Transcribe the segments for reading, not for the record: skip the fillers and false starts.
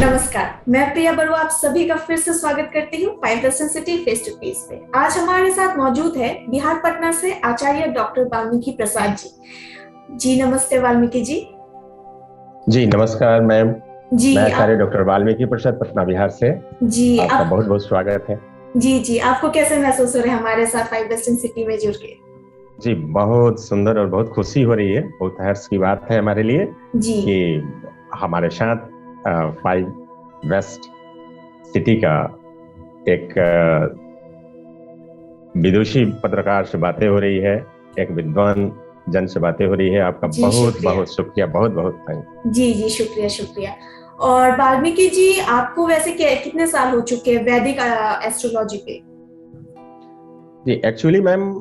नमस्कार, मैं प्रिया बड़ुआ आप सभी का फिर से स्वागत करती हूँ five city face to face पे। आज हमारे साथ मौजूद है बिहार पटना से आचार्य डॉक्टर वाल्मीकि प्रसाद जी। जी नमस्ते वाल्मीकि जी। जी नमस्कार मैम। जी मैं आप आचार्य डॉक्टर वाल्मीकि प्रसाद पटना बिहार से जी आपका आप बहुत बहुत स्वागत है। जी आपको कैसे महसूस हो रहा है हमारे साथ फाइव वेस्टर्न सिटी में जुड़ के? जी बहुत सुंदर और बहुत खुशी हो रही है, बहुत हर्ष की बात है हमारे लिए जी कि हमारे साथ फाइव वेस्ट सिटी का एक विदुषी पत्रकार से बातें हो रही है, एक विद्वान जन से बातें हो रही है। आपका जी बहुत शुक्रिया। बहुत शुक्रिया, बहुत बहुत थैंक। जी शुक्रिया शुक्रिया। और वाल्मीकि जी आपको वैसे कितने साल हो चुके हैं वैदिक एस्ट्रोलॉजी पे? जी एक्चुअली मैम,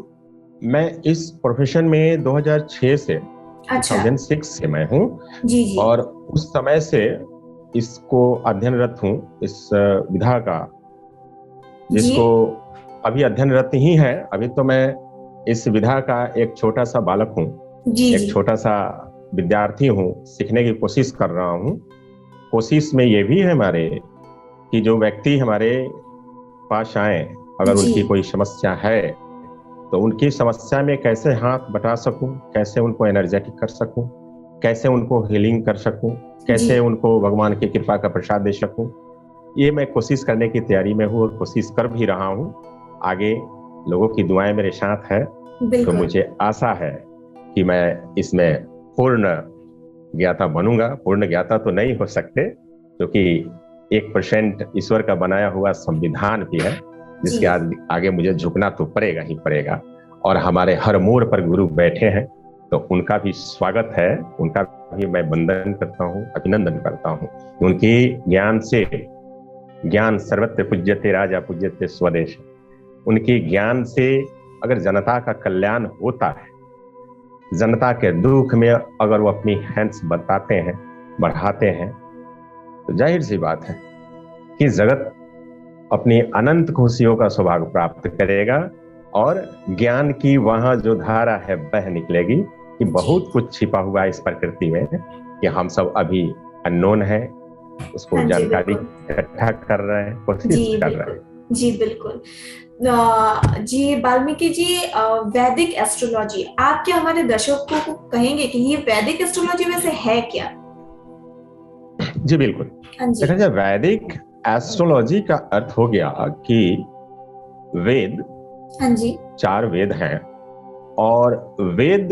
मैं इस प्रोफेशन में 2006 से अच्छा। 2006 से मैं हूँ जी और उस समय से इसको अध्ययनरत हूँ, इस विधा का, जी जिसको अभी अध्ययनरत ही है। अभी तो मैं इस विधा का एक छोटा सा बालक हूँ, एक जी छोटा सा विद्यार्थी हूँ, सीखने की कोशिश कर रहा हूँ। कोशिश में ये भी है हमारे कि जो व्यक्ति हमारे पास आए, अगर जी उनकी कोई समस्या है तो उनकी समस्या में कैसे हाथ बटा सकूं, कैसे उनको एनर्जेटिक कर सकूं, कैसे उनको हीलिंग कर सकूं, जी कैसे उनको भगवान की कृपा का प्रसाद दे सकूं, ये मैं कोशिश करने की तैयारी में हूँ और कोशिश कर भी रहा हूँ। आगे लोगों की दुआएं मेरे साथ है, तो बिल्कुल। मुझे आशा है कि मैं इसमें पूर्ण ज्ञाता बनूंगा। पूर्ण ज्ञाता तो नहीं हो सकते, क्योंकि 1% ईश्वर का बनाया हुआ संविधान भी है, जी जिसके आगे मुझे झुकना तो पड़ेगा ही पड़ेगा। और हमारे हर मोड़ पर गुरु बैठे हैं, तो उनका भी स्वागत है, उनका भी मैं वंदन करता हूँ, अभिनंदन करता हूँ। उनकी ज्ञान से, ज्ञान सर्वत्र पूज्यते राजा पूज्यते स्वदेश, उनकी ज्ञान से अगर जनता का कल्याण होता है, जनता के दुख में अगर वो अपनी हैंड्स बताते हैं, बढ़ाते हैं, तो जाहिर सी बात है कि जगत अपनी अनंत खुशियों का सौभाग्य प्राप्त करेगा और ज्ञान की वहां जो धारा है बह निकलेगी कि जी बहुत कुछ छिपा हुआ है इस प्रकृति में, कि हम सब अभी अननोन है, उसको हाँ जी जानकारी बिल्कुल। इकट्ठा कर रहे हैं, जी कोशिश कर रहे बिल्कुल। हैं। जी बिल्कुल। जी वाल्मीकि जी, वैदिक एस्ट्रोलॉजी आप क्या हमारे दर्शकों को कहेंगे कि ये वैदिक एस्ट्रोलॉजी वैसे है क्या? जी बिल्कुल। हाँ जी। देखा जाए, वैदिक एस्ट्रोलॉजी का अर्थ हो गया कि वेद, हाँ जी। 4 वेद हैं और वेद,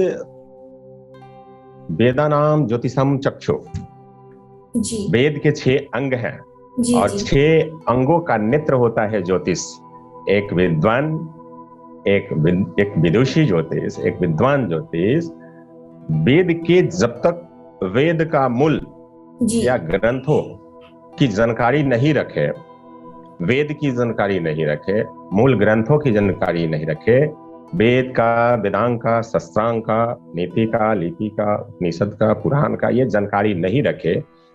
वेदानाम ज्योतिषम चक्षु, जी वेद के 6 अंग हैं जी और जी 6 अंगों का नेत्र होता है ज्योतिष। एक विद्वान, एक विदुषी ज्योतिष, एक विद्वान ज्योतिष वेद के जब तक वेद का मूल जी या ग्रंथों की जानकारी नहीं रखे, वेद की जानकारी नहीं रखे, मूल ग्रंथों की जानकारी नहीं रखे, वेद का, वेदांग का, शस्त्रांग का, नीति का, लिपि का, उपनिषद का, पुराण का ये जानकारी नहीं रखे,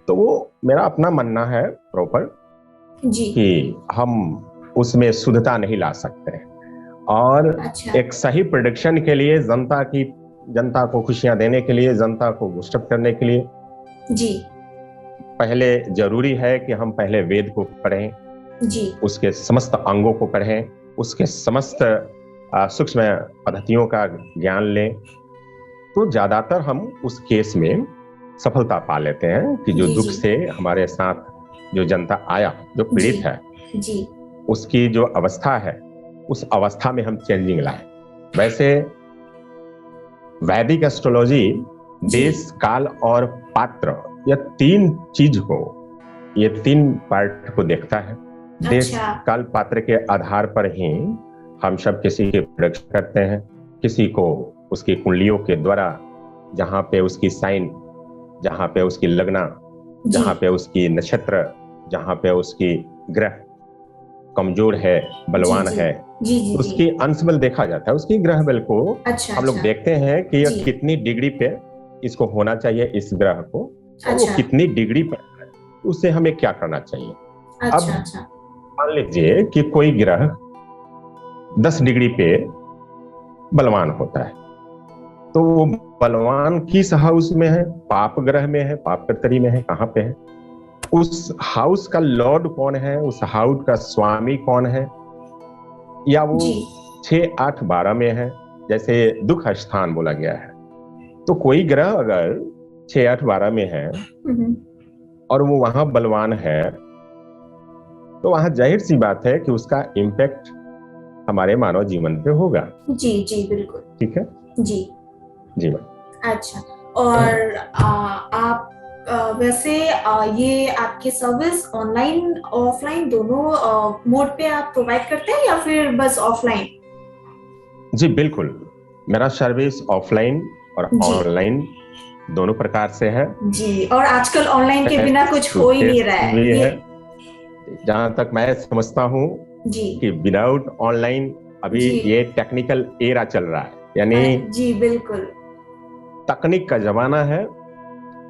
तो वो, मेरा अपना मानना है प्रॉपर, जी। कि हम उसमें शुद्धता नहीं ला सकते। और अच्छा। एक सही प्रोडिक्शन के लिए, जनता को खुशियां देने के लिए, जनता को बूस्टअप करने के लिए जी पहले जरूरी है कि हम पहले वेद को पढ़ें, जी उसके समस्त अंगों को पढ़ें, उसके समस्त सूक्ष्म पद्धतियों का ज्ञान लें, तो ज्यादातर हम उस केस में सफलता पा लेते हैं कि जो जी दुख जी से हमारे साथ जो जनता आया, जो जी पीड़ित है, जी उसकी जो अवस्था है, उस अवस्था में हम चेंजिंग लाए। वैसे वैदिक एस्ट्रोलॉजी जी। देश, काल और पात्र, यह 3 चीज को, ये 3 पार्ट को देखता है। देश, अच्छा। काल, पात्र के आधार पर ही हम सब किसी की प्रोडक्शन करते हैं। किसी को उसकी कुंडलियों के द्वारा, जहाँ पे उसकी साइन, जहाँ पे उसकी लगना, जी जहाँ पे उसकी नक्षत्र, जहाँ पे उसकी ग्रह कमजोर है, जी बलवान जी है, जी जी जी। उसकी अंश बल देखा जाता है। उसकी ग्रह बल को अच्छा हम लोग अच्छा। देखते हैं कि जी। यह कितनी डिग्री पे इसको होना चाहिए, इस ग्रह को, और वो अच्छा कितनी डिग्री पर है, उससे हमें क्या करना चाहिए। अब अच्छा। अच्छा। मान लीजिए कि कोई ग्रह 10 डिग्री पे बलवान होता है, तो वो बलवान किस हाउस में है, पाप ग्रह में है, पाप कर्तरी में है, कहाँ पे है, उस हाउस का लॉर्ड कौन है, उस हाउस का स्वामी कौन है, या वो जी 6, 8, 12 में है, जैसे दुख स्थान बोला गया है। तो कोई ग्रह अगर 6, 8, 12 में है और वो वहां बलवान है, तो वहां जाहिर सी बात है कि उसका इम्पैक्ट हमारे मानव जीवन पे होगा। जी जी बिल्कुल। ठीक है जी जी मैम। अच्छा। और आप वैसे ये आपकी सर्विस ऑनलाइन ऑफलाइन दोनों मोड पे आप प्रोवाइड करते हैं या फिर बस ऑफलाइन? जी बिल्कुल, मेरा सर्विस ऑफलाइन और जी ऑनलाइन दोनों प्रकार से है। जी, और आजकल ऑनलाइन के बिना कुछ हो ही नहीं रहा है भी ये। है। जहां तक मैं समझता हूँ जी कि विदाउट ऑनलाइन अभी जी ये टेक्निकल एरा चल रहा है, यानी जी बिल्कुल। तकनीक का जमाना है।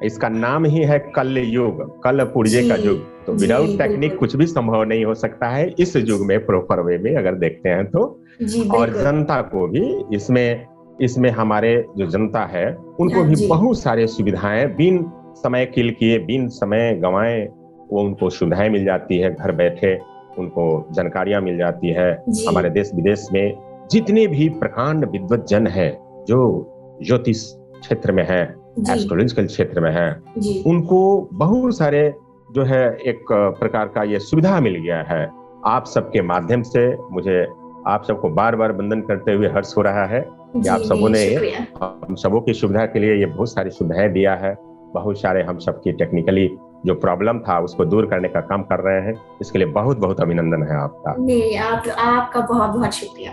इसका नाम ही है कल युग, कल पुर्जे जी का युग। तो जी विदाउट टेक्निक बिल्कुल। कुछ भी संभव नहीं हो सकता है इस युग में, प्रॉपर वे में अगर देखते हैं तो। जी और बिल्कुल। जनता को भी इसमें इसमें हमारे जो जनता है उनको भी जी बहुत सारे सुविधाएं बिन समय किल किए, बिन समय गंवाए, वो उनको सुविधाएं मिल जाती है घर बैठे, उनको जानकारियां मिल जाती है। जी हमारे देश विदेश में जितने भी प्रकांड विद्वत जन है जो ज्योतिष क्षेत्र में है, जी एस्ट्रोलॉजिकल क्षेत्र में है, जी उनको बहुत सारे जो है एक प्रकार का ये सुविधा मिल गया है। आप सबके माध्यम से मुझे आप सबको बार बार वंदन करते हुए हर्ष हो रहा है कि आप सबों ने शुक्रिया। हम सबों की सुविधा के लिए ये बहुत सारी सुविधाएं दिया है। बहुत सारे हम सबकी टेक्निकली जो प्रॉब्लम था उसको दूर करने का काम कर रहे हैं। इसके लिए बहुत बहुत अभिनंदन है आपका। नहीं, आपका बहुत बहुत शुक्रिया।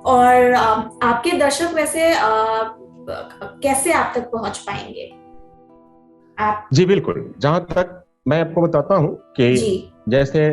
और आपके दर्शक वैसे कैसे आप तक पहुंच पाएंगे? आप जी बिल्कुल, जहां तक मैं आपको बताता हूं कि जी जैसे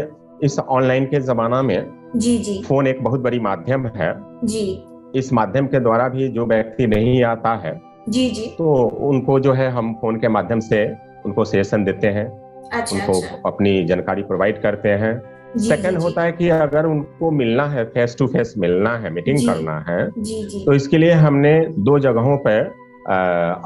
इस ऑनलाइन के जमाना में जी जी फोन एक बहुत बड़ी माध्यम है। जी इस माध्यम के द्वारा भी जो व्यक्ति नहीं आता है जी जी। तो उनको जो है हम फोन के माध्यम से उनको सेशन देते हैं, अच्छा उनको अच्छा। अपनी जानकारी प्रोवाइड करते हैं। जी जी सेकंड जी होता है कि अगर उनको मिलना है, फेस टू फेस मिलना है, मीटिंग जी करना है, जी जी। तो इसके लिए हमने 2 जगहों पर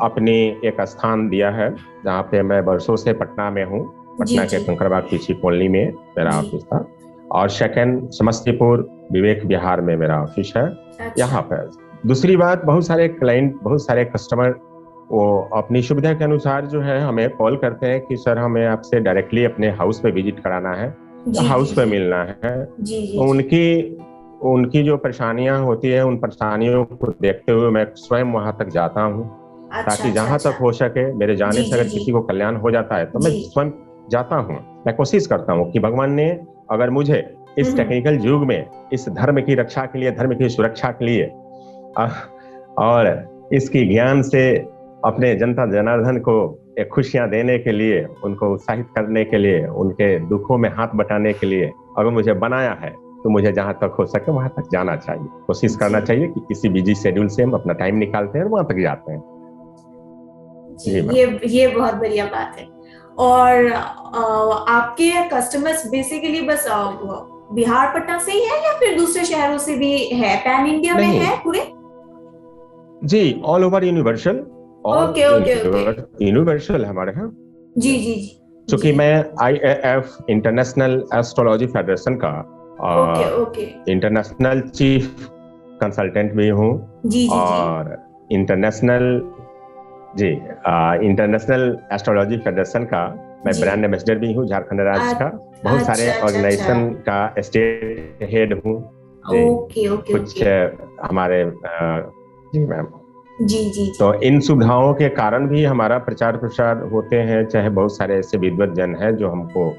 अपनी एक स्थान दिया है जहाँ पे मैं वर्षों से पटना में हूँ। जी पटना के जी कंकड़बाग पीछी कॉलोनी में मेरा जी। ऑफिस था, और सेकंड समस्तीपुर विवेक विहार में मेरा ऑफिस है। अच्छा यहाँ पर दूसरी बात, बहुत सारे क्लाइंट, बहुत सारे कस्टमर वो अपनी सुविधा के अनुसार जो है हमें कॉल करते हैं कि सर हमें आपसे डायरेक्टली अपने हाउस पे विजिट कराना है या जी हाउस जी पे जी मिलना है। जी जी तो जी। उनकी उनकी जो परेशानियां होती है उन परेशानियों को देखते हुए मैं स्वयं वहां तक जाता हूँ, अच्छा ताकि अच्छा जहां अच्छा। तक हो सके मेरे जाने जी से जी अगर जी किसी को कल्याण हो जाता है तो मैं जी। स्वयं जाता हूँ। मैं कोशिश करता हूँ कि भगवान ने अगर मुझे इस टेक्निकल युग में इस धर्म की रक्षा के लिए, धर्म की सुरक्षा के लिए और इसकी ज्ञान से अपने जनता जनार्दन को एक खुशियां देने के लिए, उनको उत्साहित करने के लिए, उनके दुखों में हाथ बटाने के लिए अगर मुझे बनाया है तो मुझे जहां तक हो सके वहां तक जाना चाहिए, कोशिश करना जी चाहिए कि किसी बिजी शेड्यूल से हम अपना टाइम निकालते हैं और वहां तक जाते हैं। जी। जी मैम। ये बहुत बढ़िया बात है। और आपके कस्टमर्स बेसिकली बस बिहार पटना से ही है या फिर दूसरे शहरों से भी है? पैन इंडिया में नहीं है पूरे? जी, all over universal, all okay okay okay. Universal हमारे यहाँ। जी जी जी चूंकि जी। मैं IAF इंटरनेशनल एस्ट्रोलॉजी फेडरेशन का okay okay. International chief consultant भी हूँ, जी जी जी। और इंटरनेशनल जी इंटरनेशनल एस्ट्रोलॉजी फेडरेशन का मैं जी। ब्रांड एम्बेसडर भी हूँ झारखंड राज्य का। बहुत सारे अच्छा अच्छा अच्छा। ऑर्गेनाइजेशन का स्टेट हेड हूँ जी। ओके ओके कुछ ओके। हमारे जी मैम। जी जी जी तो इन सुविधाओं के कारण भी हमारा प्रचार प्रसार होते हैं, चाहे बहुत सारे ऐसे विद्वत जन हैं जो हमको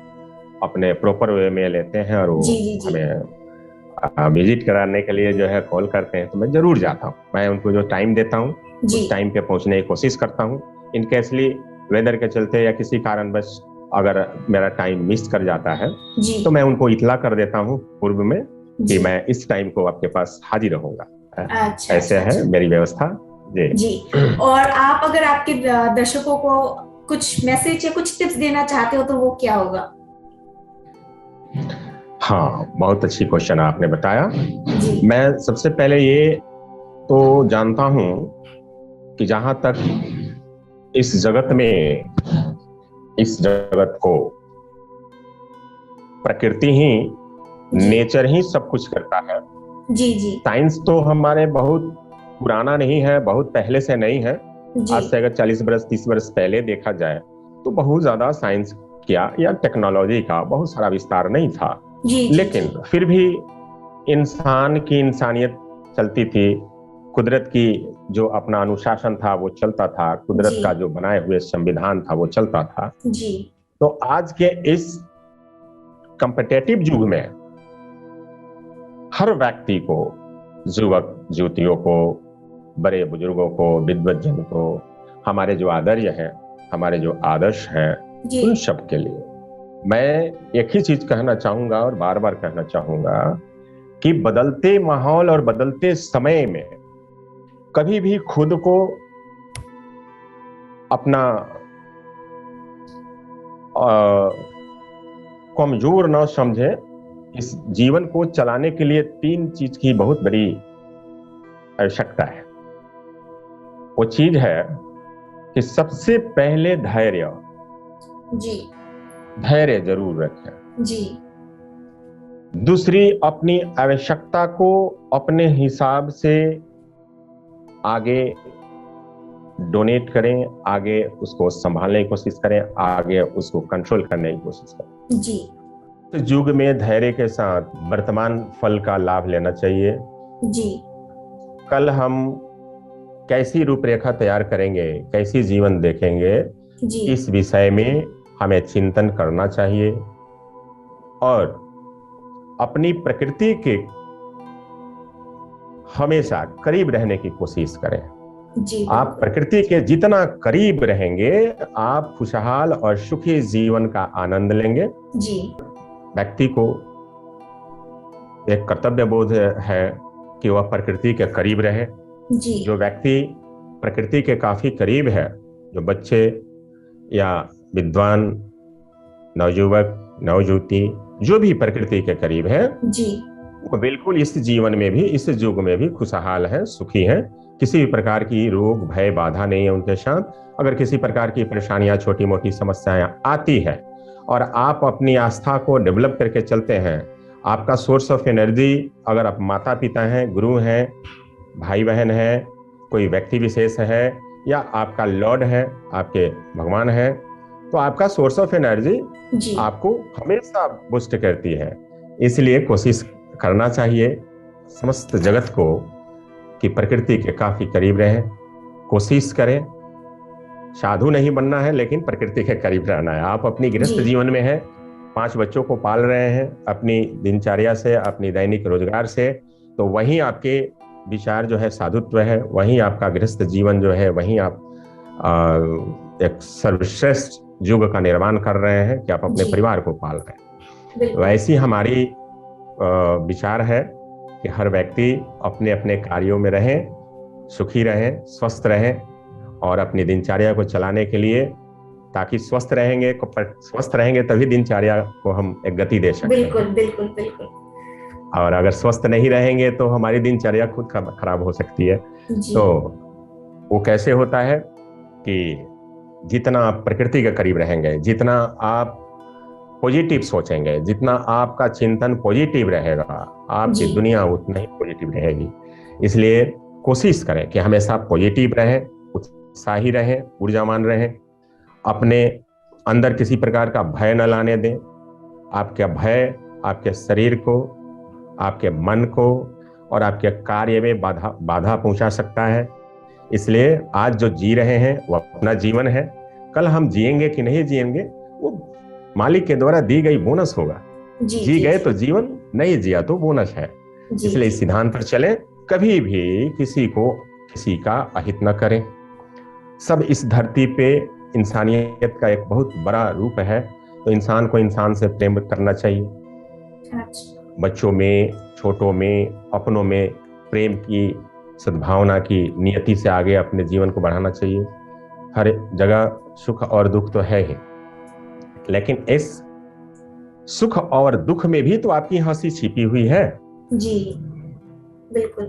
अपने प्रॉपर वे में लेते हैं और वो जी जी जी हमें विजिट कराने के लिए जो है कॉल करते हैं, तो मैं जरूर जाता हूँ। मैं उनको जो टाइम देता हूँ जी उस टाइम पे पहुंचने की कोशिश करता हूँ। इनकेसली वेदर के चलते या किसी कारणवश अगर मेरा टाइम मिस कर जाता है जी तो मैं उनको इतला कर देता हूँ पूर्व में कि जी। मैं इस टाइम को आपके पास हाजिर रहूंगा। अच्छा ऐसे अच्छा है अच्छा। मेरी व्यवस्था जी। जी। और आप अगर आपके दर्शकों को कुछ मैसेज या कुछ टिप्स देना चाहते हो तो वो क्या होगा? हाँ, बहुत अच्छी क्वेश्चन आपने बताया। जी मैं सबसे पहले ये तो जानता हूं कि जहां तक इस जगत में, इस जगत को प्रकृति ही, नेचर ही सब कुछ करता है। जी जी। साइंस तो हमारे बहुत पुराना नहीं है, बहुत पहले से नहीं है। आज से अगर 40 वर्ष 30 वर्ष पहले देखा जाए तो बहुत ज्यादा साइंस किया या टेक्नोलॉजी का बहुत सारा विस्तार नहीं था। लेकिन फिर भी इंसान की इंसानियत चलती थी, कुदरत की जो अपना अनुशासन था वो चलता था, कुदरत का जो बनाए हुए संविधान था वो चलता था जी। तो आज के इस कॉम्पिटिटिव युग में हर व्यक्ति को, युवक युवतियों को, बड़े बुजुर्गों को, विद्वज्जन को, हमारे जो आदर्श हैं, हमारे जो आदर्श हैं, उन सब के लिए मैं एक ही चीज कहना चाहूंगा और बार बार कहना चाहूंगा कि बदलते माहौल और बदलते समय में कभी भी खुद को अपना कमजोर न समझे। इस जीवन को चलाने के लिए 3 चीज की बहुत बड़ी आवश्यकता है। वो चीज है कि सबसे पहले धैर्य जी, धैर्य जरूर रखें जी। दूसरी, अपनी आवश्यकता को अपने हिसाब से आगे डोनेट करें, आगे उसको संभालने की कोशिश करें, आगे उसको कंट्रोल करने की कोशिश करें जी। तो युग में धैर्य के साथ वर्तमान फल का लाभ लेना चाहिए जी। कल हम कैसी रूपरेखा तैयार करेंगे, कैसी जीवन देखेंगे जी। इस विषय में हमें चिंतन करना चाहिए और अपनी प्रकृति के हमेशा करीब रहने की कोशिश करें। जी। आप प्रकृति के जितना करीब रहेंगे आप खुशहाल और सुखी जीवन का आनंद लेंगे। जी। व्यक्ति को एक कर्तव्य बोध है कि वह प्रकृति के करीब रहे। जी। जो व्यक्ति प्रकृति के काफी करीब है, जो बच्चे या विद्वान, नवयुवक, नवयुवती जो भी प्रकृति के करीब है जी, वो बिल्कुल इस जीवन में भी, इस युग में भी खुशहाल है, सुखी है। किसी भी प्रकार की रोग भय बाधा नहीं है उनके साथ। अगर किसी प्रकार की परेशानियां, छोटी मोटी समस्याएं आती है और आप अपनी आस्था को डेवलप करके चलते हैं, आपका सोर्स ऑफ एनर्जी, अगर आप माता पिता हैं, गुरु हैं, भाई बहन है, कोई व्यक्ति विशेष है या आपका लॉर्ड है, आपके भगवान है, तो आपका सोर्स ऑफ एनर्जी आपको हमेशा बूस्ट करती है। इसलिए कोशिश करना चाहिए समस्त जगत को कि प्रकृति के काफी करीब रहें। कोशिश करें, साधु नहीं बनना है लेकिन प्रकृति के करीब रहना है। आप अपनी गृहस्थ जीवन में हैं, 5 बच्चों को पाल रहे हैं अपनी दिनचर्या से, अपनी दैनिक रोजगार से, तो वहीं आपके विचार जो है साधुत्व है, वहीं आपका गृहस्थ जीवन जो है, वहीं आप एक सर्वश्रेष्ठ युग का निर्माण कर रहे हैं कि आप अपने परिवार को पाल रहे हैं। वैसी हमारी विचार है कि हर व्यक्ति अपने अपने कार्यों में रहें, सुखी रहें, स्वस्थ रहें और अपनी दिनचर्या को चलाने के लिए, ताकि स्वस्थ रहेंगे तभी दिनचर्या को हम एक गति दे सकते हैं। बिल्कुल बिल्कुल बिल्कुल। और अगर स्वस्थ नहीं रहेंगे तो हमारी दिनचर्या खुद खराब हो सकती है। तो वो कैसे होता है कि जितना आप प्रकृति के करीब रहेंगे, जितना आप पॉजिटिव सोचेंगे, जितना आपका चिंतन पॉजिटिव रहेगा, आपकी दुनिया उतना ही पॉजिटिव रहेगी। इसलिए कोशिश करें कि हमेशा पॉजिटिव रहें, उत्साही रहें, ऊर्जावान रहें, अपने अंदर किसी प्रकार का भय न लाने दें। आपका भय आपके शरीर को, आपके मन को और आपके कार्य में बाधा पहुंचा सकता है। इसलिए आज जो जी रहे हैं वो अपना जीवन है, कल हम जिएंगे कि नहीं जिएंगे वो मालिक के द्वारा दी गई बोनस होगा। जी गए तो जीवन, नहीं जिया तो बोनस है। इसलिए इस सिद्धांत पर चलें, कभी भी किसी को किसी का अहित न करें। सब इस धरती पे इंसानियत का एक बहुत बड़ा रूप है, तो इंसान को इंसान से प्रेम करना चाहिए। बच्चों में, छोटों में, अपनों में प्रेम की, सद्भावना की नियति से आगे अपने जीवन को बढ़ाना चाहिए। हर जगह सुख और दुख तो है ही, लेकिन इस सुख और दुख में भी तो आपकी हंसी छिपी हुई है। जी बिल्कुल।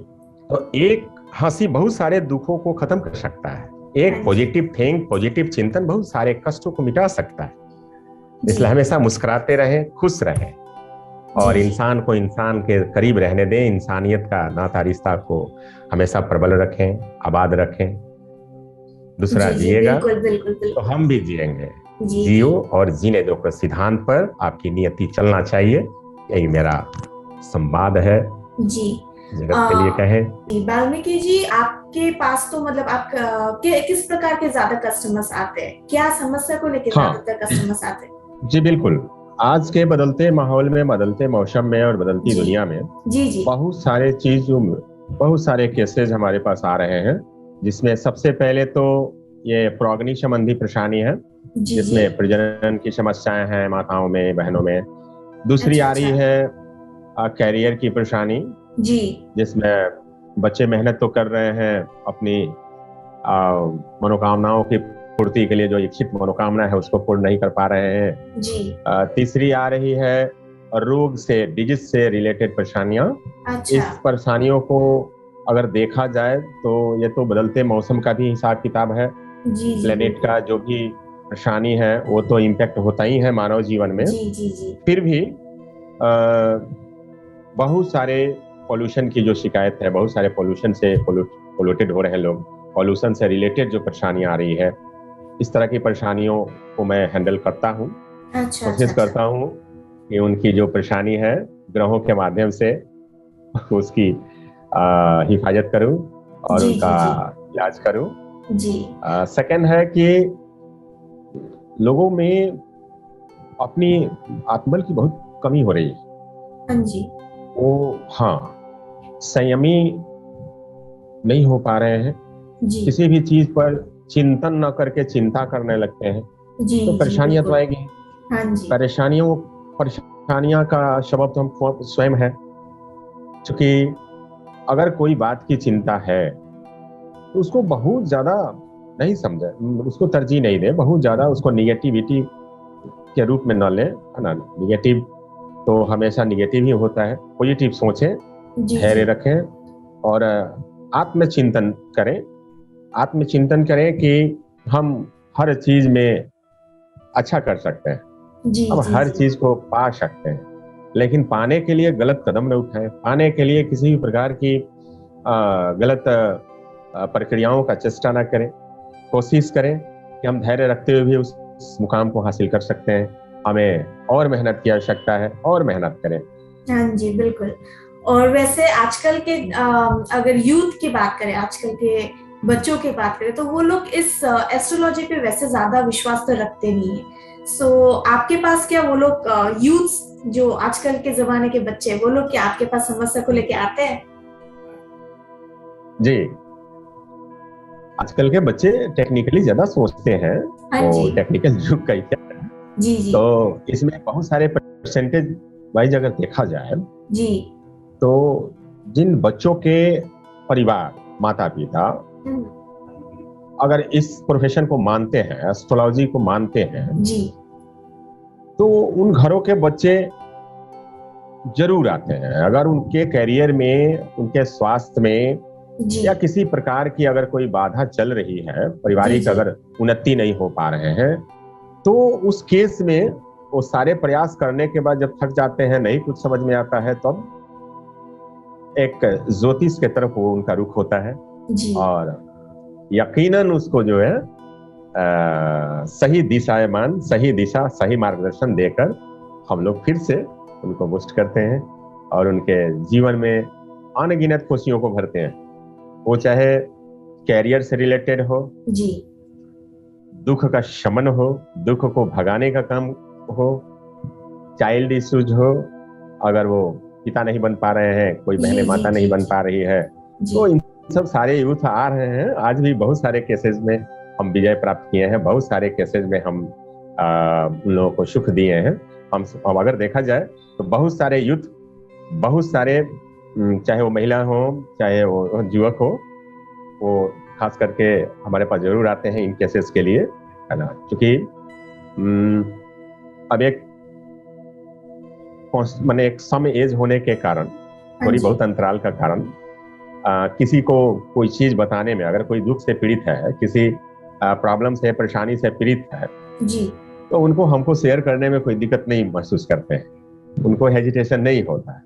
तो एक हंसी बहुत सारे दुखों को खत्म कर सकता है। एक पॉजिटिव थिंक, पॉजिटिव चिंतन बहुत सारे कष्टों को मिटा सकता है। इसलिए हमेशा मुस्कुराते रहें, खुश रहें। और इंसान को इंसान के करीब रहने दें, इंसानियत का नाता रिश्ता को हमेशा प्रबल रखें, आबाद रखें। दूसरा जिएगा बिल्कुल, बिल्कुल, बिल्कुल। तो हम भी जिएंगे। जी, जियो और जीने दो के सिद्धांत पर आपकी नियति चलना चाहिए, यही मेरा संवाद है जी। जगत के लिए कहें। वाल्मीकि जी, आपके पास तो मतलब आप किस प्रकार के ज्यादा कस्टमर्स आते हैं? क्या समस्या को लेकर ज्यादातर कस्टमर्स आते हैं? जी बिल्कुल। आज के बदलते माहौल में, बदलते मौसम में और बदलती दुनिया में बहुत सारे केसेस हमारे पास आ रहे हैं, जिसमें सबसे पहले तो ये प्रोग्नी संबंधी परेशानी है, जिसमें प्रजनन की समस्याएं हैं माताओं में, बहनों में। दूसरी आ रही है कैरियर की परेशानी, जिसमें बच्चे मेहनत तो कर रहे हैं अपनी मनोकामनाओं की पूर्ति के लिए, जो इच्छित मनोकामना है उसको पूर्ण नहीं कर पा रहे हैं। तीसरी आ रही है रोग से, डिजीज से रिलेटेड परेशानियां। इस परेशानियों को अगर देखा जाए तो ये तो बदलते मौसम का भी हिसाब किताब है। प्लेनेट का जो भी परेशानी है वो तो इम्पैक्ट होता ही है मानव जीवन में। फिर भी बहुत सारे पॉल्यूशन की जो शिकायत है, बहुत सारे पॉल्यूशन से पोल्यूटेड हो रहे हैं लोग, पॉल्यूशन से रिलेटेड जो परेशानियां आ रही है, इस तरह की परेशानियों को मैं हैंडल करता हूँ। कोशिश करता हूँ कि उनकी जो परेशानी है ग्रहों के माध्यम से उसकी हिफाजत करूं और उनका इलाज करूं। सेकंड है कि लोगों में अपनी आत्मबल की बहुत कमी हो रही है। वो संयमी नहीं हो पा रहे हैं, किसी भी चीज पर चिंतन न करके चिंता करने लगते हैं, तो परेशानियां तो आएगी। परेशानियां का सबब तो हम स्वयं है, क्योंकि अगर कोई बात की चिंता है तो उसको बहुत ज्यादा नहीं समझे, उसको तरजीह नहीं दे, बहुत ज्यादा उसको निगेटिविटी के रूप में न ले, है ना। निगेटिव तो हमेशा निगेटिव ही होता है। पॉजिटिव सोचें, धैर्य रखें और आत्मचिंतन करें कि हम हर चीज में अच्छा कर सकते हैं, हम हर चीज को पा सकते हैं, लेकिन पाने के लिए गलत कदम न उठाएं, पाने के लिए किसी भी प्रकार की गलत प्रक्रियाओं का चेष्टा न करें। कोशिश करें कि हम धैर्य रखते हुए भी उस मुकाम को हासिल कर सकते हैं। हमें और मेहनत की आवश्यकता है, और मेहनत करें। हाँ जी, बिल्कुल। और वैसे आजकल के अगर यूथ की बात करें, आजकल के बच्चों की बात करें, तो वो लोग इस एस्ट्रोलॉजी पे वैसे ज्यादा विश्वास तो रखते नहीं है। सो आपके पास क्या वो लोग यूथ जो आजकल के जमाने के बच्चे, वो लोग क्या आपके पास समस्या को लेके आते हैं? जी, आजकल के बच्चे टेक्निकली ज्यादा सोचते हैं, तो टेक्निकल युग का ही तो इसमें बहुत सारे परसेंटेज वाइज अगर देखा जाए तो जिन बच्चों के परिवार, माता पिता अगर इस प्रोफेशन को मानते हैं, एस्ट्रोलॉजी को मानते हैं, तो उन घरों के बच्चे जरूर आते हैं। अगर उनके करियर में, उनके स्वास्थ्य में या किसी प्रकार की अगर कोई बाधा चल रही है, पारिवारिक अगर उन्नति नहीं हो पा रहे हैं, तो उस केस में वो सारे प्रयास करने के बाद जब थक जाते हैं, नहीं कुछ समझ में आता है, तब एक ज्योतिष के तरफ वो उनका रुख होता है और यकीनन उसको जो है सही दिशामान, सही दिशा, सही मार्गदर्शन देकर हम लोग फिर से उनको बूस्ट करते हैं और उनके जीवन में अनगिनत खुशियों को भरते हैं। वो चाहे कैरियर से रिलेटेड हो, दुख का शमन हो, दुख को भगाने का काम हो, चाइल्ड इश्यूज हो, अगर वो पिता नहीं बन पा रहे हैं, कोई बहने माता नहीं बन पा रही है, तो इन सब सारे यूथ आ रहे हैं। आज भी बहुत सारे केसेस में हम विजय प्राप्त किए हैं, बहुत सारे केसेस में हम उन लोगों को सुख दिए हैं। हम अगर देखा जाए तो बहुत सारे यूथ, बहुत सारे, चाहे वो महिला हो चाहे वो युवक हो, वो खास करके हमारे पास जरूर आते हैं इन केसेस के लिए, है ना। क्योंकि अब एक सम एज होने के कारण, थोड़ी बहुत अंतराल का कारण, किसी को कोई चीज बताने में, अगर कोई दुख से पीड़ित है, किसी प्रॉब्लम से, परेशानी से पीड़ित है, तो उनको हमको शेयर करने में कोई दिक्कत नहीं महसूस करते हैं। उनको हेजिटेशन नहीं होता है।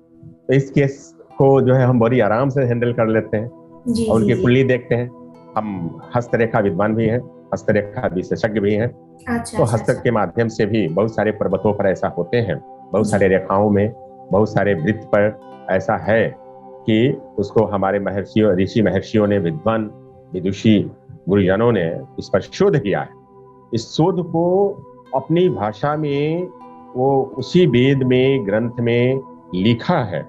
तो इस केस को जो है हम बड़ी आराम से हैंडल कर लेते हैं जी और जी उनकी जी। कुंडली देखते हैं। हम हस्तरेखा विद्वान भी हैं, हस्तरेखा विशेषज्ञ भी हैं। अच्छा तो अच्छा हस्त अच्छा। के माध्यम से भी बहुत सारे पर्वतों पर ऐसा होते हैं, बहुत जी सारे रेखाओं में, बहुत सारे वृत्त पर ऐसा है कि उसको हमारे महर्षियों, ऋषि महर्षियों ने, विद्वान विदुषी गुरुजनों ने इस पर शोध किया है। इस शोध को अपनी भाषा में वो उसी वेद में, ग्रंथ में लिखा है,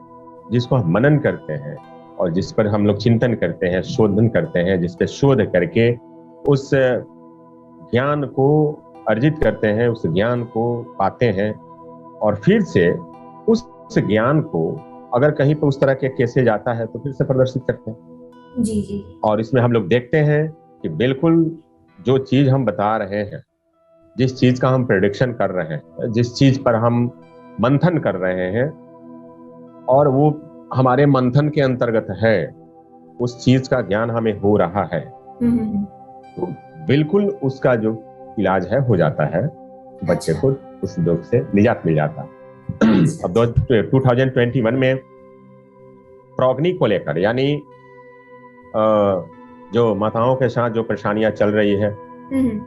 जिसको हम मनन करते हैं और जिस पर हम लोग चिंतन करते हैं, शोधन करते हैं, जिस पर शोध करके उस ज्ञान को अर्जित करते हैं, उस ज्ञान को पाते हैं और फिर से उस ज्ञान को अगर कहीं पर उस तरह के केसेज आता है तो फिर से प्रदर्शित करते हैं। जी जी। और इसमें हम लोग देखते हैं कि बिल्कुल जो चीज हम बता रहे हैं, जिस चीज का हम प्रेडिक्शन कर रहे हैं, जिस चीज पर हम मंथन कर रहे हैं और वो हमारे मंथन के अंतर्गत है, उस चीज का ज्ञान हमें हो रहा है, तो बिल्कुल उसका जो इलाज है हो जाता है, बच्चे अच्छा को उस दुख से निजात मिल जाता है। अच्छा। अब 2021 में प्रोग्नी को लेकर, यानी जो माताओं के साथ जो परेशानियां चल रही है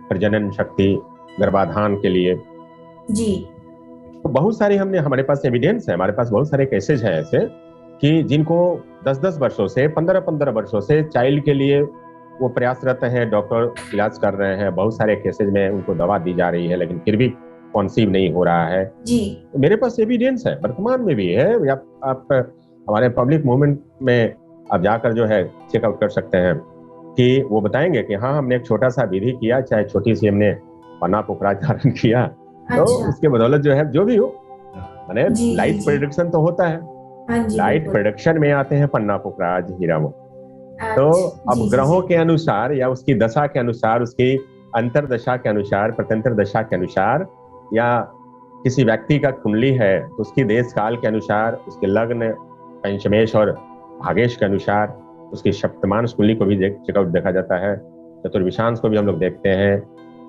प्रजनन शक्ति, गर्भाधान के लिए, जी तो बहुत सारे हमारे पास एविडेंस है, हमारे पास बहुत सारे केसेज हैं ऐसे कि जिनको 10-10 वर्षों से, 15-15 वर्षों से चाइल्ड के लिए वो प्रयासरत हैं, डॉक्टर इलाज कर रहे हैं, बहुत सारे केसेज में उनको दवा दी जा रही है लेकिन फिर भी कॉन्सीव नहीं हो रहा है। जी। तो मेरे पास एविडेंस है, वर्तमान में भी है। आप हमारे पब्लिक मूवमेंट में आप जाकर जो है चेकआउट कर सकते हैं कि वो बताएंगे कि हाँ, हमने एक छोटा सा विधि किया, चाहे छोटी सी हमने पन्ना पोखराज धारण किया, तो अच्छा। उसके बदौलत जो है जो भी हो, माने जी जी लाइट जी। प्रोडक्शन तो होता है, हाँ जी लाइट बिल्कुल। प्रोडक्शन में आते हैं पन्ना पोखराज, हीरामो। तो अच्छा अब जी जी ग्रहों जी। के अनुसार या उसकी दशा के अनुसार, उसकी अंतरदशा के अनुसार, प्रत्यंतर दशा के अनुसार, या किसी व्यक्ति का कुंडली है तो उसकी देश काल के अनुसार, उसके लग्न, पंचमेश और भागेश के अनुसार, उसकी सप्तमांश कुंडली को भी चेकआउट देखा जाता है, चतुर्विशांश को भी हम लोग देखते हैं,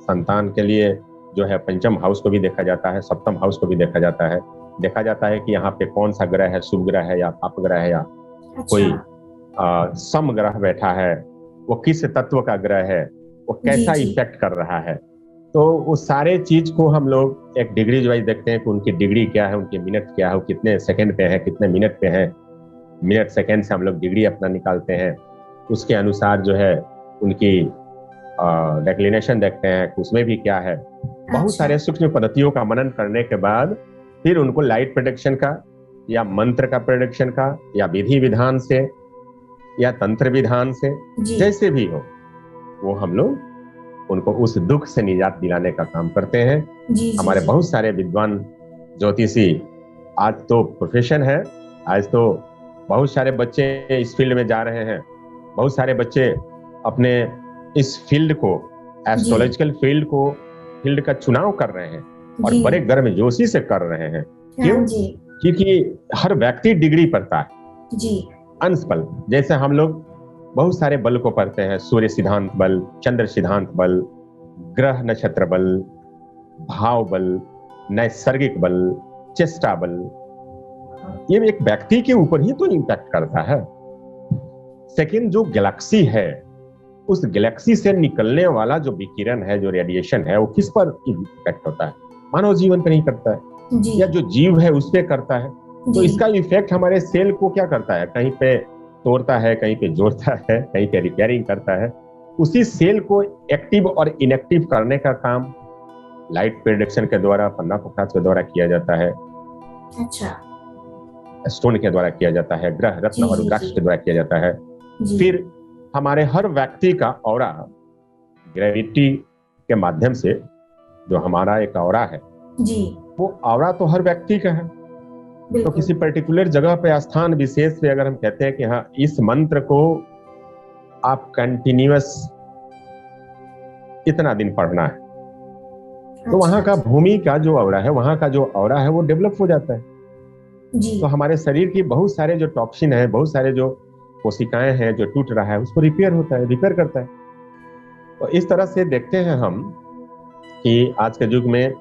संतान के लिए जो है पंचम हाउस को भी देखा जाता है, सप्तम हाउस को भी देखा जाता है। देखा जाता है कि यहाँ पे कौन सा ग्रह है, शुभ ग्रह है या पाप ग्रह है, या कोई सम ग्रह बैठा है, वो किस तत्व का ग्रह है, वो कैसा इफेक्ट कर रहा है। तो उस सारे चीज को हम लोग एक डिग्री वाइज देखते हैं कि उनकी डिग्री क्या है, उनकी मिनट क्या है, वो कितने सेकंड पे है, कितने मिनट पे है, मिनट सेकंड से हम लोग डिग्री अपना निकालते हैं। उसके अनुसार जो है उनकी डेक्लिनेशन देखते हैं कि उसमें भी क्या है। बहुत सारे सूक्ष्म पद्धतियों का मनन करने के बाद फिर उनको लाइट प्रोडक्शन का या मंत्र का प्रोडक्शन का या विधि विधान से या तंत्र विधान से, जैसे भी हो, वो हम लोग उनको उस दुख से निजात दिलाने का काम करते हैं। हमारे बहुत सारे विद्वान ज्योतिषी, आज तो प्रोफेशन है, आज तो बहुत सारे बच्चे इस फील्ड में जा रहे हैं, बहुत सारे बच्चे अपने इस फील्ड को, एस्ट्रोलॉजिकल फील्ड का चुनाव कर रहे हैं और बड़े गर्मजोशी से कर रहे हैं। क्यों? क्योंकि हर व्यक्ति डिग्री पढ़ता है जी, अंश बल। जैसे हम लोग बहुत सारे बल को पढ़ते हैं, सूर्य सिद्धांत बल, चंद्र सिद्धांत बल, ग्रह नक्षत्र बल, भाव बल, नैसर्गिक बल, चेष्टा बल, ये एक व्यक्ति के ऊपर ही तो इम्पैक्ट करता है। सेकंड, जो गैलेक्सी है, उस गैलेक्सी से निकलने वाला जो विकिरण है, जो रेडिएशन है, वो किस पर इम्पैक्ट होता है? मानव जीवन पर नहीं करता है जी, या जो जीव है उस पर करता है। तो इसका इफेक्ट हमारे सेल को क्या करता है? कहीं पे तोड़ता है, कहीं पे जोड़ता है, कहीं पे रिपेयरिंग करता है। उसी सेल को एक्टिव और इनएक्टिव करने का काम लाइट प्रोडक्शन के द्वारा, पन्ना पोखराज के द्वारा किया जाता है। अच्छा, स्टोन के द्वारा किया जाता है, ग्रह रत्न और रुद्राक्ष के द्वारा किया जाता है। फिर हमारे हर व्यक्ति का ऑरा, ग्रेविटी के माध्यम से जो हमारा एक ऑरा है जी, वो ऑरा तो हर व्यक्ति का है। तो किसी पर्टिकुलर जगह पे, स्थान विशेष पे अगर हम कहते हैं कि हाँ, इस मंत्र को आप कंटिन्यूअस इतना दिन पढ़ना है, तो वहां का भूमि का जो ऑरा है, वहां का जो ऑरा है, वो डेवलप हो जाता है जी। तो हमारे शरीर की बहुत सारे जो टॉक्सिन है, बहुत सारे जो कोशिकाएं हैं, जो टूट रहा है, उसको रिपेयर होता है, रिपेयर करता है। तो इस तरह से देखते हैं हम कि आज के युग में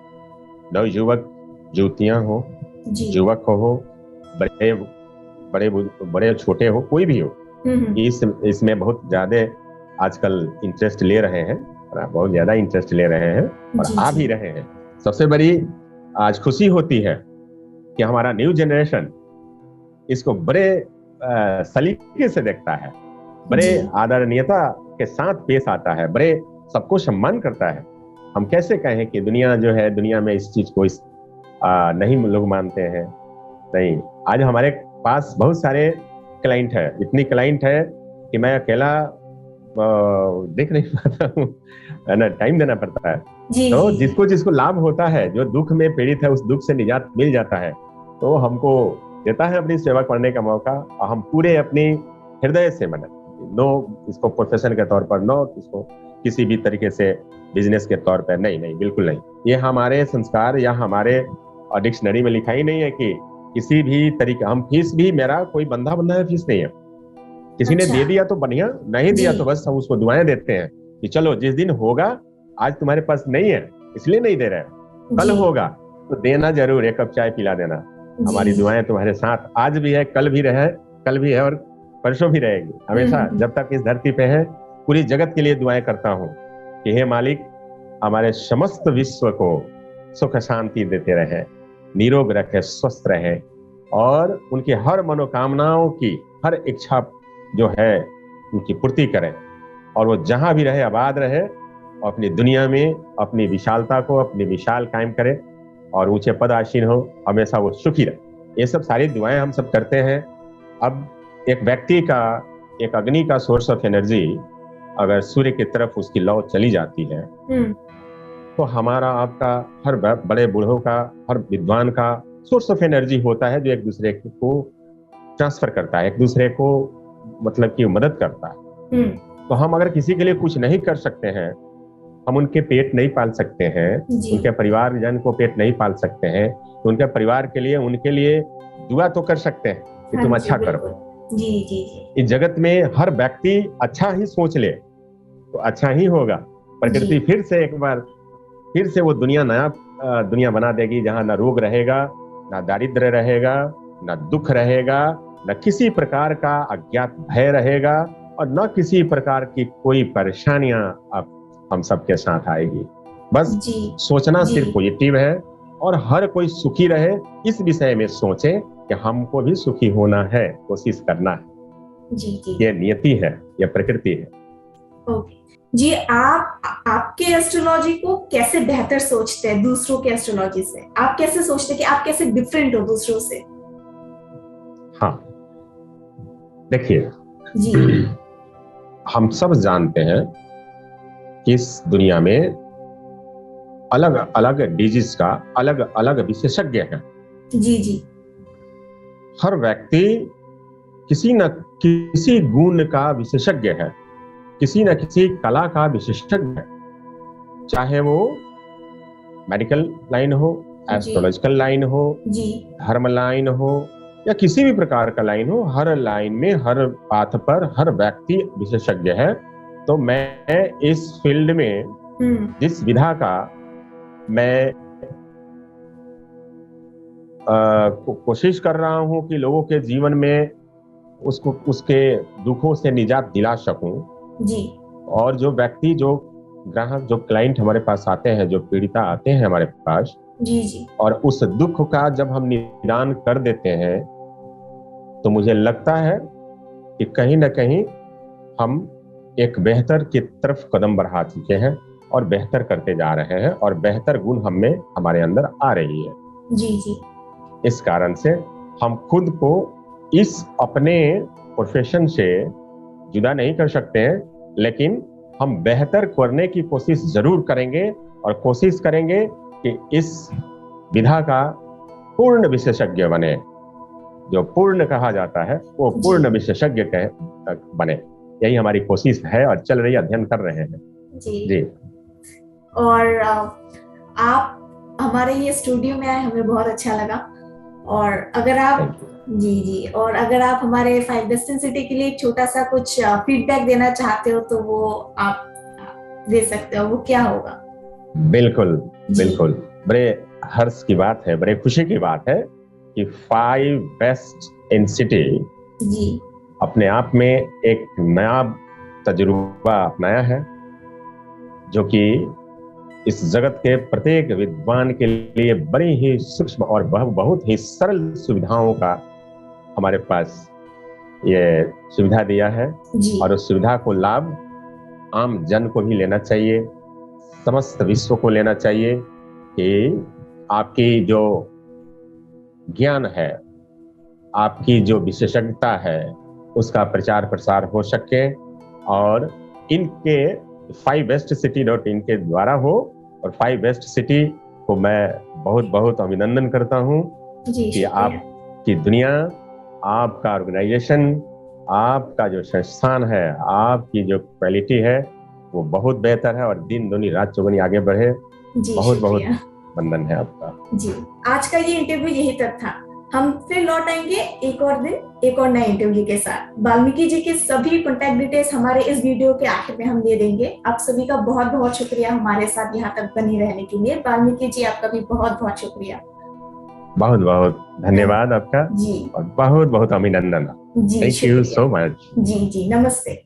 नवयुवक युवतियां हो युवक हो, बड़े बड़े बड़े छोटे हो, कोई भी हो, इसमें बहुत ज्यादा आजकल इंटरेस्ट ले रहे हैं, बहुत ज्यादा इंटरेस्ट ले रहे हैं और आ भी रहे हैं। सबसे बड़ी आज खुशी होती है कि हमारा न्यू जनरेशन इसको बड़े सलीके से देखता है, बड़े आदरणीयता के साथ पेश आता है, बड़े सबको सम्मान करता है। हम कैसे कहें कि दुनिया जो है, दुनिया में इस चीज को नहीं लोग मानते हैं। नहीं, आज हमारे पास बहुत सारे क्लाइंट है, इतनी क्लाइंट है कि मैं अकेला देख नहीं पाता हूँ, है ना, टाइम देना पड़ता है। तो जिसको लाभ होता है, जो दुख में पीड़ित है, उस दुख से निजात मिल जाता है, तो हमको देता है अपनी सेवा करने का मौका। और हम पूरे अपनी हृदय से मना, नो इसको प्रोफेशन के तौर पर, नो इसको किसी भी तरीके से बिजनेस के तौर पर, नहीं, बिल्कुल नहीं। ये हमारे संस्कार या हमारे डिक्शनरी में लिखा ही नहीं है कि किसी भी तरीके, हम फीस भी, मेरा कोई बंधा है फीस नहीं है। किसी ने दे दिया तो बढ़िया, नहीं दिया तो बस हम उसको दुआएं देते हैं कि चलो जिस दिन होगा, आज तुम्हारे पास नहीं है इसलिए नहीं दे रहे, कल होगा तो देना जरूर, एक कप चाय पिला देना। हमारी दुआएं तुम्हारे साथ आज भी है, कल भी है और परसों भी रहेगी हमेशा, जब तक इस धरती पे है। पूरी जगत के लिए दुआएं करता हूँ कि हे मालिक, हमारे समस्त विश्व को सुख शांति देते रहे, निरोग रखे, स्वस्थ रहे और उनकी हर मनोकामनाओं की हर इच्छा जो है उनकी पूर्ति करें, और वो जहां भी रहे आबाद रहे और अपनी दुनिया में अपनी विशालता को, अपनी विशाल कायम करे और ऊंचे पद आसीन हो, हमेशा वो सुखी रहे। ये सब सारी दुआएं हम सब करते हैं। अब एक व्यक्ति का, एक अग्नि का सोर्स ऑफ एनर्जी अगर सूर्य की तरफ उसकी लौ चली जाती है, तो हमारा आपका, हर बड़े बूढ़ों का, हर विद्वान का सोर्स ऑफ एनर्जी होता है जो एक दूसरे को ट्रांसफर करता है, एक दूसरे को मतलब कि मदद करता है। तो हम अगर किसी के लिए कुछ नहीं कर सकते हैं, हम उनके पेट नहीं पाल सकते हैं, उनके परिवारजन को पेट नहीं पाल सकते हैं, तो उनके परिवार के लिए, उनके लिए दुआ तो कर सकते हैं कि तुम अच्छा करो। इस जगत में हर व्यक्ति अच्छा ही सोच ले तो अच्छा ही होगा। प्रकृति फिर से एक बार फिर से वो नया दुनिया बना देगी, जहां ना रोग रहेगा, ना दारिद्र्य रहेगा, ना दुख रहेगा, न किसी प्रकार का अज्ञात भय रहेगा और न किसी प्रकार की कोई परेशानियां अब हम सबके साथ आएगी। बस सोचना सिर्फ पॉजिटिव है और हर कोई सुखी रहे, इस विषय में सोचें कि हमको भी सुखी होना है, कोशिश करना है। ये नियति है, ये प्रकृति है। जी, आपके एस्ट्रोलॉजी को कैसे बेहतर सोचते हैं दूसरों के एस्ट्रोलॉजी से? आप कैसे सोचते हैं कि आप कैसे डिफरेंट हो दूसरों से? हाँ, देखिए, हम सब जानते हैं कि इस दुनिया में अलग अलग डिजीज का अलग अलग विशेषज्ञ हैं। हर व्यक्ति किसी न किसी गुण का विशेषज्ञ है, किसी न किसी कला का विशेषज्ञ है, चाहे वो मेडिकल लाइन हो, एस्ट्रोलॉजिकल लाइन हो, धर्म लाइन हो या किसी भी प्रकार का लाइन हो। हर लाइन में, हर पाथ पर हर व्यक्ति विशेषज्ञ है। तो मैं इस फील्ड में जिस विधा का मैं कोशिश कर रहा हूं कि लोगों के जीवन में उसको, उसके दुखों से निजात दिला सकूं, और जो व्यक्ति, जो ग्राहक, जो क्लाइंट हमारे पास आते हैं, जो पीड़िता आते हैं हमारे पास, और उस दुख का जब हम निदान कर देते हैं, तो मुझे लगता है कि कहीं ना कहीं हम एक बेहतर की तरफ कदम बढ़ा चुके हैं और बेहतर करते जा रहे हैं और बेहतर गुण हमारे अंदर आ रही है। इस कारण से हम खुद को इस अपने प्रोफेशन से जुदा नहीं कर सकते हैं, लेकिन हम बेहतर करने की कोशिश जरूर करेंगे और कोशिश करेंगे कि इस विधा का पूर्ण विशेषज्ञ बने। जो पूर्ण कहा जाता है वो पूर्ण विशेषज्ञ बने, यही हमारी कोशिश है और चल रही, अध्ययन कर रहे हैं। जी। और आप हमारे ये स्टूडियो में आए, हमें बहुत अच्छा लगा। और अगर आप और अगर आप हमारे 5 डेस्टिनेशन के लिए एक छोटा सा कुछ फीडबैक देना चाहते हो तो वो आप दे सकते हो, वो क्या होगा? बिल्कुल, बड़े हर्ष की बात है, बड़े खुशी की बात है कि 5 बेस्ट इन सिटी जी अपने आप में एक नया तजुर्बा अपनाया है, जो कि इस जगत के प्रत्येक विद्वान के लिए बड़ी ही सूक्ष्म और बहुत ही सरल सुविधाओं का हमारे पास ये सुविधा दिया है। जी और उस सुविधा को लाभ आम जन को भी लेना चाहिए, समस्त विश्व को लेना चाहिए, कि आपकी जो ज्ञान है, आपकी जो विशेषज्ञता है, उसका प्रचार प्रसार हो सके और इनके 5bestcity.in के द्वारा हो। और 5 बेस्ट सिटी को मैं बहुत बहुत अभिनंदन करता हूँ जी कि आपकी दुनिया, आपका ऑर्गेनाइजेशन, आपका जो संस्थान है, आपकी जो क्वालिटी है वो बहुत बेहतर है और दिन दुनी रात चौगुनी आगे बढ़े। बहुत बहुत वंदन है आपका। जी, आज का ये इंटरव्यू यही तक था। हम फिर लौट आएंगे एक और दिन एक और नए इंटरव्यू के साथ। वाल्मीकि जी के सभी कॉन्टैक्ट डिटेल्स हमारे इस वीडियो के आखिर में हम दे देंगे। आप सभी का बहुत बहुत शुक्रिया हमारे साथ यहाँ तक बने रहने के लिए। वाल्मीकि जी आपका भी बहुत बहुत शुक्रिया। बहुत बहुत धन्यवाद आपका जी, और बहुत बहुत अभिनंदन। जी थैंक यू सो मच। जी जी, नमस्ते।